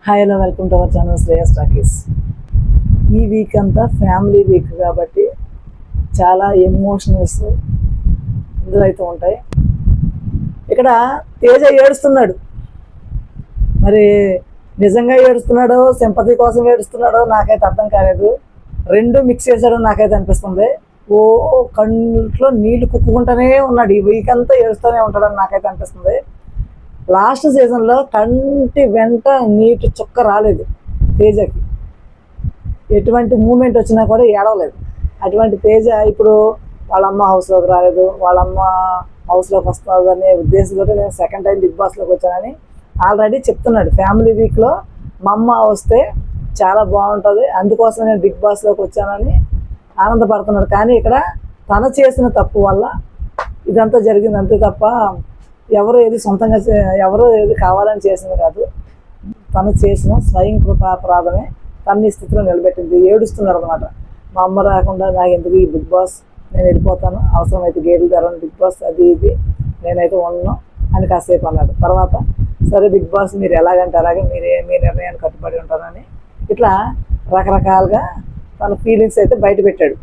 Hi hello welcome to our channel Shreyas talkies. ఈ week అంతా family week కాబట్టి చాలా ఎమోషనల్స్ ఇందులో అయితే ఉంటాయి. ఇక్కడ తేజ ఏడుస్తున్నాడు. మరి నిజంగా ఏడుస్తున్నాడో సింపతి కోసం ఏడుస్తున్నాడో నాకైతే అర్థం కాలేదు. రెండు మిక్స్ చేశాడో నాకైతే అనిపిస్తుంది. ఓ కళ్ళలో నీళ్లు కుక్కుకుంటూనే ఉన్నాడు. ఈ వీక్ అంతా ఏడుస్తూనే ఉంటాడని నాకైతే అనిపిస్తుంది. లాస్ట్ సీజన్లో కంటి వెంట నీటి చుక్క రాలేదు తేజకి. ఎటువంటి మూమెంట్ వచ్చినా కూడా ఏడవలేదు. అటువంటి తేజ ఇప్పుడు వాళ్ళమ్మ హౌస్లోకి రాలేదు, వాళ్ళమ్మ హౌస్లోకి వస్తుంది అనే ఉద్దేశంతో నేను సెకండ్ టైం బిగ్ బాస్లోకి వచ్చానని ఆల్రెడీ చెప్తున్నాడు. ఫ్యామిలీ వీక్లో మా అమ్మ వస్తే చాలా బాగుంటుంది, అందుకోసం నేను బిగ్ బాస్లోకి వచ్చానని ఆనందపడుతున్నాడు. కానీ ఇక్కడ తను చేసిన తప్పు వల్ల ఇదంతా జరిగింది అంతే తప్ప ఎవరు ఏది సొంతంగా ఎవరు ఏది కావాలని చేసింది కాదు. తను చేసిన స్వయం కృతాపరాధమే తన్ని స్థితిలో నిలబెట్టింది. ఏడుస్తున్నారు అనమాట. మా అమ్మ రాకుండా నాకు ఎందుకు ఈ బిగ్ బాస్, నేను వెళ్ళిపోతాను, అవసరమైతే గేట్లు తెరవను బిగ్ బాస్, అది ఇది నేనైతే ఉండను అని కాసేపు అన్నాడు. తర్వాత సరే బిగ్ బాస్ మీరు ఎలాగంటే అలాగే మీ నిర్ణయాన్ని కట్టుబడి ఉంటానని ఇట్లా రకరకాలుగా తన ఫీలింగ్స్ అయితే బయట పెట్టాడు.